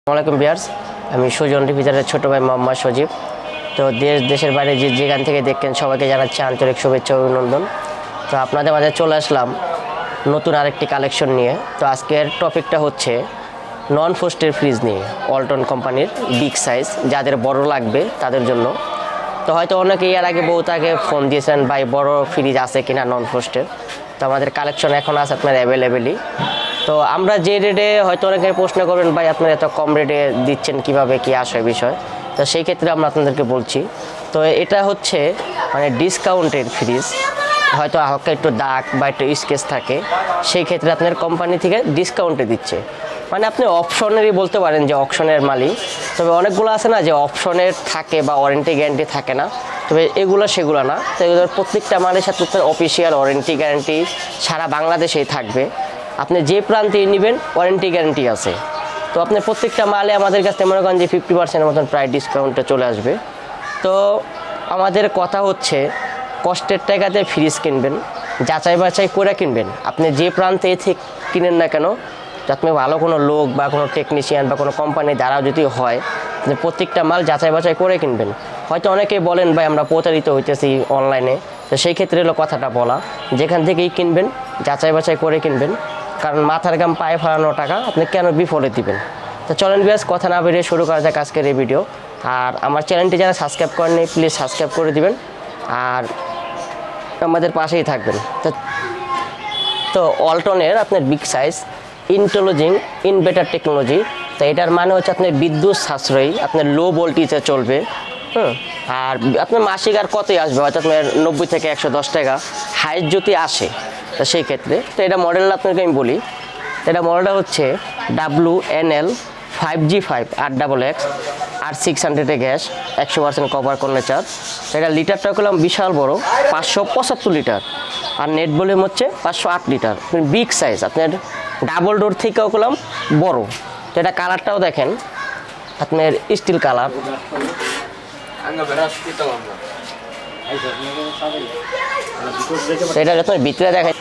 আসসালামু ভিউয়ার্স, আমি সুজন রেফ্রিজারেটরের ছোট ভাই মোহাম্মদ সজীব। তো দেশের বাইরে যেখান থেকে দেখেন সবাইকে জানাচ্ছি আন্তরিক শুভেচ্ছা ও অভিনন্দন। তো আপনাদের মাঝে চলে আসলাম নতুন আরেকটি কালেকশন নিয়ে। তো আজকের টপিকটা হচ্ছে নন ফ্রস্টের ফ্রিজ নিয়ে, ওয়ালটন কোম্পানির বিগ সাইজ, যাদের বড় লাগবে তাদের জন্য। তো হয়তো অনেকে এর আগে বহুত আগে ফোন দিয়েছেন ভাই বড় ফ্রিজ আছে কিনা নন ফ্রস্টের। তো আমাদের কালেকশন এখন আছে আপনার অ্যাভেলেবেলই। তো আমরা যে রেটে হয়তো অনেকে প্রশ্ন করবেন ভাই আপনারা এত কম রেটে দিচ্ছেন কিভাবে, কি আসে বিষয়। তো সেই ক্ষেত্রে আমরা আপনাদেরকে বলছি, তো এটা হচ্ছে মানে ডিসকাউন্টের ফ্রিজ, হয়তো হালকা একটু দাগ বা একটু স্কেচ থাকে, সেই ক্ষেত্রে আপনার কোম্পানি থেকে ডিসকাউন্টে দিচ্ছে। মানে আপনি অপশনেরই বলতে পারেন যে অপশনের মালিক। তবে অনেকগুলো আছে না যে অপশনের থাকে বা ওয়ারেন্টি গ্যারান্টি থাকে না, তবে এগুলো সেগুলো না। তো এগুলোর প্রত্যেকটা মালের সাথে আপনার অফিসিয়াল ওয়ারেন্টি গ্যারান্টি সারা বাংলাদেশেই থাকবে। আপনি যে প্রান্তে নেবেন ওয়ারেন্টি গ্যারান্টি আছে। তো আপনি প্রত্যেকটা মালে আমাদের কাছে মনে করেন যে 50% মতন প্রায় ডিসকাউন্টে চলে আসবে। তো আমাদের কথা হচ্ছে কষ্টের টাকাতে ফ্রিজ কিনবেন, যাচাই বাছাই করে কিনবেন। আপনি যে প্রান্তে থেকে কিনেন না কেন, আপনি ভালো কোনো লোক বা কোনো টেকনিশিয়ান বা কোনো কোম্পানির দ্বারা যদি হয়, আপনি প্রত্যেকটা মাল যাচাই বাছাই করে কিনবেন। হয়তো অনেকেই বলেন ভাই আমরা প্রতারিত হইতেছি অনলাইনে, তো সেই ক্ষেত্রে হলো কথাটা বলা, যেখান থেকেই কিনবেন যাচাই বাছাই করে কিনবেন। কারণ মাথার গাম পায়ে ফেলানো টাকা আপনি কেন বিফলে দিবেন। তো চলেন ভিউয়ার্স, কথা না বেরিয়ে শুরু করা যাক আজকের এই ভিডিও। আর আমার চ্যানেলটি যারা সাবস্ক্রাইব করেননি প্লিজ সাবস্ক্রাইব করে দিবেন আর আমাদের পাশেই থাকবেন। তো ওয়ালটনের আপনার বিগ সাইজ ইন্টেলিজিং ইনভার্টার টেকনোলজি। তো এটার মানে হচ্ছে আপনার বিদ্যুৎ সাশ্রয়ী, আপনার লো ভোল্টেজে চলবে। আর আপনার মাসিক আর কতই আসবে, হয়তো আপনার 90 থেকে 110 টাকা হাইস্ট যদি আসে। তো সেই ক্ষেত্রে তো এটা মডেল আপনাকে আমি বলি, এটা মডেলটা হচ্ছে WNL 5G5 8XX আর 600 গ্যাস, 100% কভার কর্নার চার্জ। এটা লিটারটা করলাম বিশাল বড় 575 লিটার, আর নেট ভলিউম হচ্ছে 508 লিটার। বিগ সাইজ, আপনার ডাবল ডোর থেকেও করলাম বড়। তো এটা কালারটাও দেখেন আপনার স্টিল কালার। এটা আপনার ভিতরে দেখেন,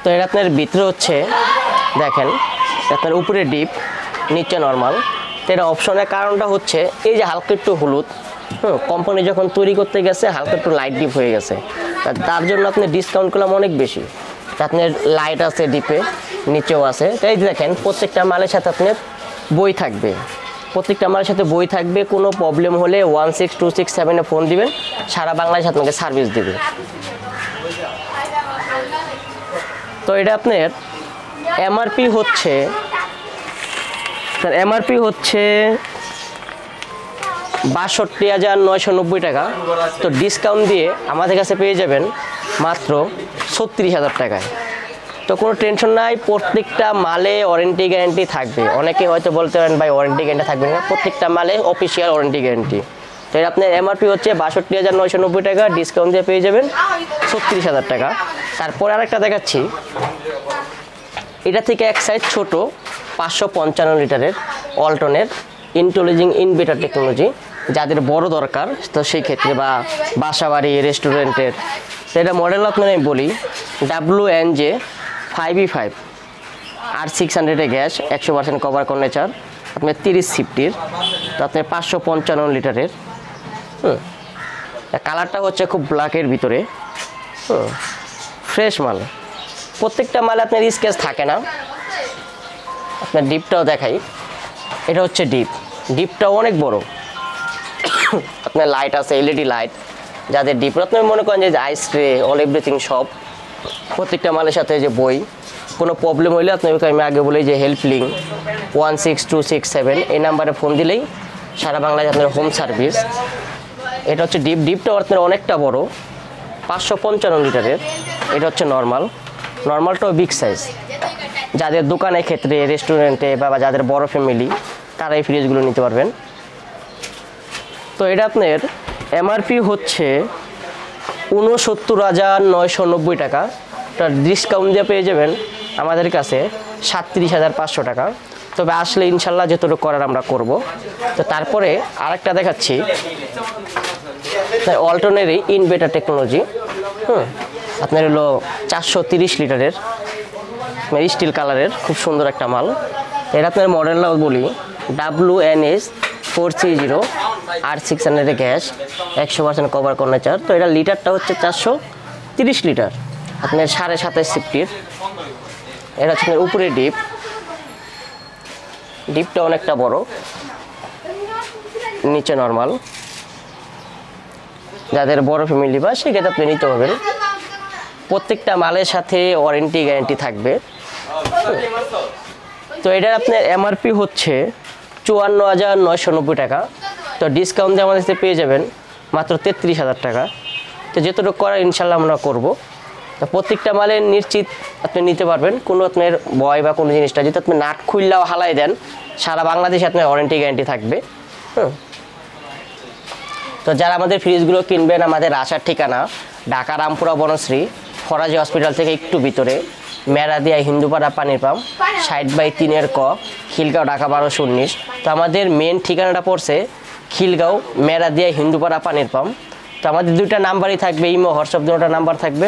তো এটা আপনার ভিতরে হচ্ছে দেখেন আপনার উপরে ডিপ নিচে নর্মাল। তো এটা অপশনের কারণটা হচ্ছে এই যে হালকা একটু হলুদ, কোম্পানি যখন তৈরি করতে গেছে হালকা একটু লাইট ডিপ হয়ে গেছে, তার জন্য আপনি ডিসকাউন্ট করলাম অনেক বেশি। আপনার লাইট আছে ডিপে, নিচেও আছে। তো এই দেখেন প্রত্যেকটা মালের সাথে আপনার বই থাকবে, প্রত্যেকটা মালের সাথে বই থাকবে। কোনো প্রবলেম হলে 16267-এ ফোন দিবেন, সারা বাংলাদেশ আপনাকে সার্ভিস দেবে। তো এটা আপনার এমআরপি হচ্ছে 62,990 টাকা। তো ডিসকাউন্ট দিয়ে আমাদের কাছে পেয়ে যাবেন মাত্র 36,000 টাকায়। তো কোনো টেনশন নাই, প্রত্যেকটা মালে ওয়ারেন্টি গ্যারান্টি থাকবে। অনেকে হয়তো বলতে পারেন ভাই ওয়ারেন্টি গ্যারান্টি থাকবে না, প্রত্যেকটা মালে অফিসিয়াল ওয়ারেন্টি গ্যারান্টি। তো এটা আপনার এমআরপি হচ্ছে 62,990 টাকা, ডিসকাউন্ট দিয়ে পেয়ে যাবেন 36,000 টাকা। তারপরে আরেকটা দেখাচ্ছি, এটা থেকে এক সাইজ ছোট 555 লিটারের ওয়ালটনের ইন্টেলিজিং ইনভার্টার টেকনোলজি, যাদের বড় দরকার তো সেই ক্ষেত্রে, বা বাসাবাড়ি রেস্টুরেন্টের। তো এটা মডেল আপনার আমি বলি WNJ 5E5 আর 600 গ্যাস, 100% কভার কর্নার চার্জ, আপনার 30 তো আপনার 555 লিটারের। কালারটা হচ্ছে খুব ব্ল্যাকের ভিতরে, ফ্রেশ মাল। প্রত্যেকটা মালে আপনার স্কেচ থাকে না। আপনার ডিপটাও দেখাই, এটা হচ্ছে ডিপটাও অনেক বড়। আপনার লাইট আছে এলইডি লাইট, যাদের ডিপ আপনার মনে করেন যে আইস ট্রে অল এভরিথিং সব। প্রত্যেকটা মালের সাথে যে বই, কোনো প্রবলেম হইলে আপনাকে আমি আগে বলি যে হেল্পলিং 16267 এই নাম্বারে ফোন দিলেই সারা বাংলায় আপনার হোম সার্ভিস। এটা হচ্ছে ডিপটাও আপনার অনেকটা বড় 555 লিটারের। এটা হচ্ছে নর্মালটাও বিগ সাইজ, যাদের দোকানের ক্ষেত্রে রেস্টুরেন্টে বা যাদের বড় ফ্যামিলি তারা এই ফ্রিজগুলো নিতে পারবেন। তো এটা আপনার এমআরপি হচ্ছে 69,990 টাকা। তার ডিসকাউন্ট দিয়ে পেয়ে যাবেন আমাদের কাছে 37,500 টাকা। তবে আসলে ইনশাল্লাহ যতটুকু করার আমরা করব। তো তারপরে আরেকটা দেখাচ্ছি ওয়ালটনেরই ইনভার্টার টেকনোলজি। আপনার হলো 430 লিটারের স্টিল কালারের খুব সুন্দর একটা মাল। তো এটা আপনার মডেলটা বলি WNS430 R600 গ্যাস 100% কভার কর্নেচার। তো এটা লিটারটা হচ্ছে 430 লিটার, আপনার 27.5 সিফটির। এটা হচ্ছে আপনার উপরে ডিপটা অনেকটা বড়, নিচে নর্মাল। যাদের বড় ফ্যামিলি বা সেক্ষেত্রে আপনি নিতে পারবেন। প্রত্যেকটা মালের সাথে ওয়ারেন্টি গ্যারান্টি থাকবে। তো এটার আপনার এমআরপি হচ্ছে 54,990 টাকা। তো ডিসকাউন্ট দিয়ে আমাদের সাথে পেয়ে যাবেন মাত্র 33,000 টাকা। তো যেটুকু করার ইনশাল্লাহ আমরা করব। তো প্রত্যেকটা মালের নিশ্চিত আপনি নিতে পারবেন, কোনো আপনার ভয় বা কোনো জিনিসটা যদি আপনি নাট খুললেও হালাই দেন, সারা বাংলাদেশে আপনার ওয়ারেন্টি গ্যারান্টি থাকবে। তো যারা আমাদের ফ্রিজগুলো কিনবেন, আমাদের আসার ঠিকানা ঢাকা রামপুরা বনশ্রী ফরাজি হসপিটাল থেকে একটু ভিতরে, মেরাদিয়া হিন্দুপাড়া পানির পাম্প 60/3 ক, খিলগাঁও, ঢাকা 1219। তো আমাদের মেন ঠিকানাটা পড়ছে খিলগাঁও, মেরাদিয়া হিন্দুপাড়া পানির পাম্প। তো আমাদের 2টা নাম্বারই থাকবে, ইমো হোয়াটসঅ্যাপ 2টা নাম্বার থাকবে,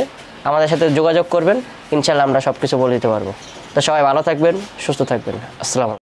আমাদের সাথে যোগাযোগ করবেন, ইনশাল্লাহ আমরা সব কিছু বলে দিতে পারবো। তো সবাই ভালো থাকবেন, সুস্থ থাকবেন। আসসালামু আলাইকুম।